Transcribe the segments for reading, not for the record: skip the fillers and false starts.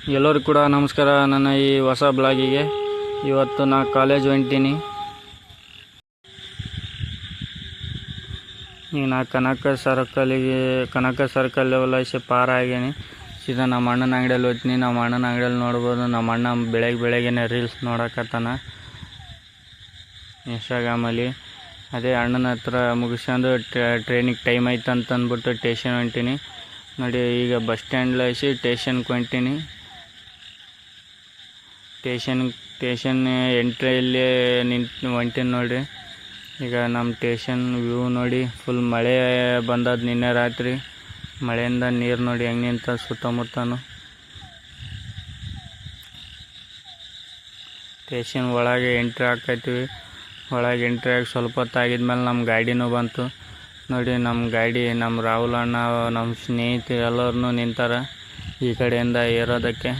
ಎಲ್ಲರಿಗೂ ಕೂಡ ನಮಸ್ಕಾರ. ನನ್ನ ಈ ಹೊಸ ಬ್ಲಾಗಿಗೆ ಇವತ್ತು ನಾ ಕಾಲೇಜ್ ಹೊಂಟೀನಿ. ಈಗ ನಾ ಕನಕ ಸರ್ಕಲ್ ಲೆವೆಲ್ ಪಾರ ಆಗೀನಿ. ಸೀದಾ ನಮ್ಮ ಅಣ್ಣನ ಅಂಗಡಿಯಲ್ಲಿ ಹೋಗ್ತೀನಿ. ನಮ್ಮ ಅಣ್ಣನ ಅಂಗಡಿಯಲ್ಲಿ ನೋಡ್ಬೋದು, ನಮ್ಮ ಅಣ್ಣ ಬೆಳಗ್ಗೆನೇ ರೀಲ್ಸ್ ನೋಡಕತ್ತಾನ ಇನ್ಸ್ಟಾಗ್ರಾಮಲ್ಲಿ. ಅದೇ ಅಣ್ಣನ ಹತ್ರ ಮುಗಿಸ್ಕೊಂಡು ಟ್ರೈನಿಗೆ ಟೈಮ್ ಆಯ್ತು ಅಂತ ಅಂದ್ಬಿಟ್ಟು ಟೇಷನ್ ಹೊಂಟೀನಿ. ನೋಡಿ, ಈಗ ಬಸ್ ಸ್ಟ್ಯಾಂಡ್ಲ ಟೇಷನ್ಗೆ ಹೊಂಟೀನಿ. ಟೇಷನ್ ಎಂಟ್ರಿಯಲ್ಲಿ ಹೊಂಟೀನಿ ನೋಡಿರಿ. ಈಗ ನಮ್ಮ ಟೇಷನ್ ವ್ಯೂ ನೋಡಿ, ಫುಲ್ ಮಳೆ ಬಂದದ್ದು ನಿನ್ನೆ ರಾತ್ರಿ. ಮಳೆಯಿಂದ ನೀರು ನೋಡಿ ಹೆಂಗೆ ನಿಂತ ಸುತ್ತಮುತ್ತನು. ಟೇಷನ್ ಒಳಗೆ ಎಂಟ್ರಿ ಹಾಕೈತೀವಿ. ಒಳಗೆ ಎಂಟ್ರಿ ಆಗಿ ಸ್ವಲ್ಪ ಹೊತ್ತಾಗಿದ್ಮೇಲೆ ನಮ್ಮ ಗಾಡಿನೂ ಬಂತು ನೋಡಿ. ನಮ್ಮ ಗಾಡಿ, ನಮ್ಮ ರಾಹುಲ್ ಅಣ್ಣ, ನಮ್ಮ ಸ್ನೇಹಿತರು ಎಲ್ಲರೂ ನಿಂತಾರ ಈ ಕಡೆಯಿಂದ ಏರೋದಕ್ಕೆ.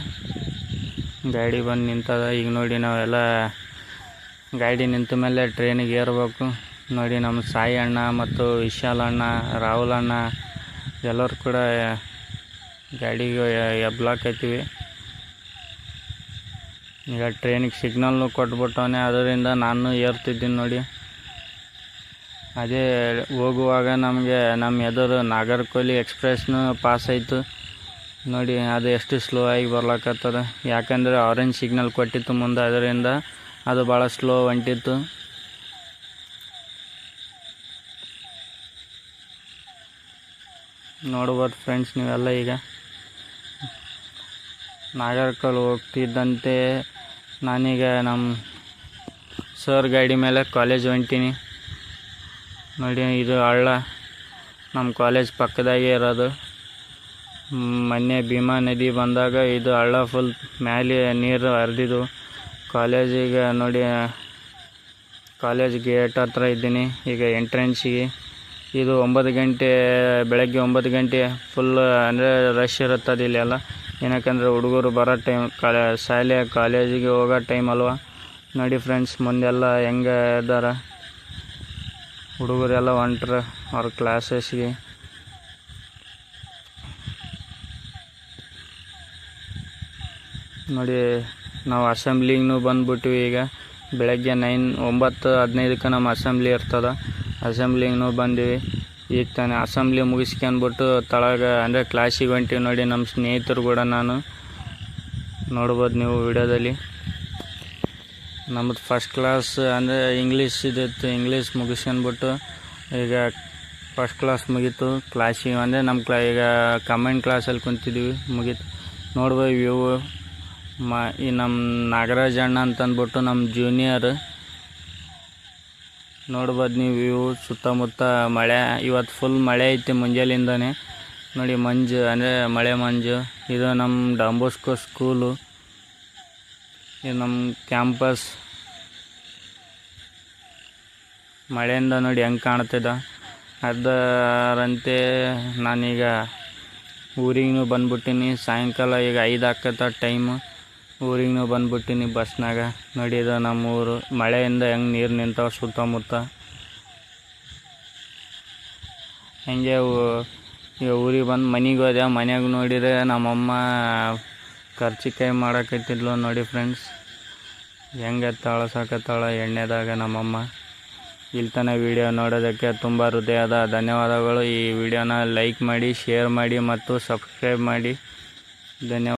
ಗಾಡಿ ಬಂದು ನಿಂತದ. ಈಗ ನೋಡಿ, ನಾವೆಲ್ಲ ಗಾಡಿ ನಿಂತ ಮೇಲೆ ಟ್ರೈನಿಗೆ ಏರ್ಬೇಕು ನೋಡಿ. ನಮ್ಮ ಸಾಯಿ ಅಣ್ಣ ಮತ್ತು ವಿಶಾಲ್ ಅಣ್ಣ, ರಾಹುಲ್ ಅಣ್ಣ ಎಲ್ಲರೂ ಕೂಡ ಗಾಡಿಗೆ ಎಬ್ಲಾಕೈತೀವಿ. ಈಗ ಟ್ರೈನಿಗೆ ಸಿಗ್ನಲ್ನು ಕೊಟ್ಬಿಟ್ಟವನೆ, ಅದರಿಂದ ನಾನು ಏರ್ತಿದ್ದೀನಿ ನೋಡಿ. ಅದೇ ಹೋಗುವಾಗ ನಮಗೆ ನಮ್ಮ ಎದುರು ನಾಗರ್ಕೋಲಿ ಎಕ್ಸ್ಪ್ರೆಸ್ನು ಪಾಸ್ ಆಯಿತು ನೋಡಿ. ಅದು ಎಷ್ಟು ಸ್ಲೋ ಆಗಿ ಬರ್ಲಕತ್ತದ, ಯಾಕಂದರೆ ಆರೆಂಜ್ ಸಿಗ್ನಲ್ ಕೊಟ್ಟಿತ್ತು ಮುಂದೆ, ಅದರಿಂದ ಅದು ಭಾಳ ಸ್ಲೋ ಹೊಂಟಿತ್ತು. ನೋಡ್ಬೋದು ಫ್ರೆಂಡ್ಸ್ ನೀವೆಲ್ಲ. ಈಗ ನಾಗರ್ಕೋಲ್ ಹೋಗ್ತಿದ್ದಂತೆ ನಾನೀಗ ನಮ್ಮ ಸರ್ ಗಾಡಿ ಮೇಲೆ ಕಾಲೇಜ್ ಹೊಂಟೀನಿ ನೋಡಿ. ಇದು ಹಳ್ಳ ನಮ್ಮ ಕಾಲೇಜ್ ಪಕ್ಕದಾಗೆ ಇರೋದು. ಮೊನ್ನೆ ಭೀಮಾ ನದಿ ಬಂದಾಗ ಇದು ಹಳ್ಳ ಫುಲ್ ಮೇಲೆ ನೀರು ಹರಿದಿದ್ದು. ಕಾಲೇಜಿಗೆ ನೋಡಿ, ಕಾಲೇಜ್ ಗೇಟ್ ಹತ್ರ ಇದ್ದೀನಿ ಈಗ ಎಂಟ್ರೆನ್ಸಿಗೆ. ಇದು 9 ಗಂಟೆ, ಬೆಳಗ್ಗೆ 9 ಗಂಟೆ ಫುಲ್ ಅಂದರೆ ರಶ್ ಇರುತ್ತದೆ ಇಲ್ಲೆಲ್ಲ. ಏನಕ್ಕಂದರೆ ಹುಡುಗರು ಬರೋ ಟೈಮ್, ಕಾಲೇಜಿಗೆ ಹೋಗೋ ಟೈಮ್ ಅಲ್ವಾ. ನೋಡಿ ಫ್ರೆಂಡ್ಸ್, ಮುಂದೆಲ್ಲ ಹೆಂಗೆ ಇದ್ದಾರ ಹುಡುಗರೆಲ್ಲ ಹೊಂಟ್ರ ಅವ್ರ ಕ್ಲಾಸಸ್ಗೆ. ನೋಡಿ, ನಾವು ಅಸೆಂಬ್ಲಿಗೂ ಬಂದುಬಿಟ್ವಿ. ಈಗ ಬೆಳಗ್ಗೆ 9:15ಕ್ಕೆ ನಮ್ಮ ಅಸೆಂಬ್ಲಿ ಇರ್ತದೆ. ಅಸೆಂಬ್ಲಿಗೂ ಬಂದೀವಿ. ಈಗ ತಾನೇ ಅಸೆಂಬ್ಲಿ ಮುಗಿಸ್ಕೊಂಡ್ಬಿಟ್ಟು ತಳಗ ಅಂದರೆ ಕ್ಲಾಸಿಗೆ ಹೊಂಟೀವಿ ನೋಡಿ. ನಮ್ಮ ಸ್ನೇಹಿತರು ಕೂಡ ನಾನು ನೋಡ್ಬೋದು ನೀವು ವಿಡಿಯೋದಲ್ಲಿ. ನಮ್ಮದು ಫಸ್ಟ್ ಕ್ಲಾಸ್ ಅಂದರೆ ಇಂಗ್ಲೀಷ್ ಇದಿತ್ತು. ಇಂಗ್ಲೀಷ್ ಮುಗಿಸ್ಕೊಂಡ್ಬಿಟ್ಟು ಈಗ ಫಸ್ಟ್ ಕ್ಲಾಸ್ ಮುಗೀತು. ಕ್ಲಾಸಿಗೆ ಅಂದರೆ ನಮ್ಮ ಈಗ ಕಮೆಂಟ್ ಕ್ಲಾಸಲ್ಲಿ ಕುಂತಿದ್ದೀವಿ, ಮುಗೀತು. ನೋಡ್ಬೋದು ವ್ಯೂ. ಈ ನಮ್ಮ ನಾಗರಾಜ್ ಅಣ್ಣ ಅಂತಂದ್ಬಿಟ್ಟು ನಮ್ಮ ಜೂನಿಯರ್. ನೋಡ್ಬೋದು ನೀವು ವ್ಯೂ ಸುತ್ತಮುತ್ತ. ಮಳೆ ಇವತ್ತು ಫುಲ್ ಮಳೆ ಐತಿ ಮುಂಜಾನೆಯಿಂದನೇ ನೋಡಿ. ಮಂಜು ಅಂದರೆ ಮಳೆ ಮಂಜು. ಇದು ನಮ್ಮ ಡಾನ್ ಬಾಸ್ಕೋ ಸ್ಕೂಲು, ಇದು ನಮ್ಮ ಕ್ಯಾಂಪಸ್. ಮಳೆಯಿಂದ ನೋಡಿ ಹೆಂಗೆ ಕಾಣ್ತಿದ್ದ. ಅದರಂತೆ ನಾನೀಗ ಊರಿಗೂ ಬಂದ್ಬಿಟ್ಟಿನಿ. ಸಾಯಂಕಾಲ ಈಗ 5 ಆಗ್ತೈತೆ ಟೈಮು. ಊರಿಗೂ ಬಂದ್ಬಿಟ್ಟಿನಿ ಬಸ್ನಾಗ ನೋಡಿ. ಇದು ನಮ್ಮ ಊರು. ಮಳೆಯಿಂದ ಹೆಂಗೆ ನೀರು ನಿಂತಾವ ಸುತ್ತಮುತ್ತ. ಹೆಂಗೆ ಈಗ ಊರಿಗೆ ಬಂದು ಮನೆಗೆ ಹೋದೆ. ಮನೆಯಾಗ ನೋಡಿದರೆ ನಮ್ಮಮ್ಮ ಕರ್ಚಿಕಾಯಿ ಮಾಡಕತ್ತಿದ್ಲು ನೋಡಿ ಫ್ರೆಂಡ್ಸ್. ಹೆಂಗೆ ತಳಸಾಕತ್ತಾಳ ಎಣ್ಣೆದಾಗ ನಮ್ಮಮ್ಮ. ಇಲ್ಲಿ ತನಕ ವಿಡಿಯೋ ನೋಡೋದಕ್ಕೆ ತುಂಬ ಹೃದಯದ ಧನ್ಯವಾದಗಳು. ಈ ವಿಡಿಯೋನ ಲೈಕ್ ಮಾಡಿ, ಶೇರ್ ಮಾಡಿ ಮತ್ತು ಸಬ್ಸ್ಕ್ರೈಬ್ ಮಾಡಿ. ಧನ್ಯವಾದ.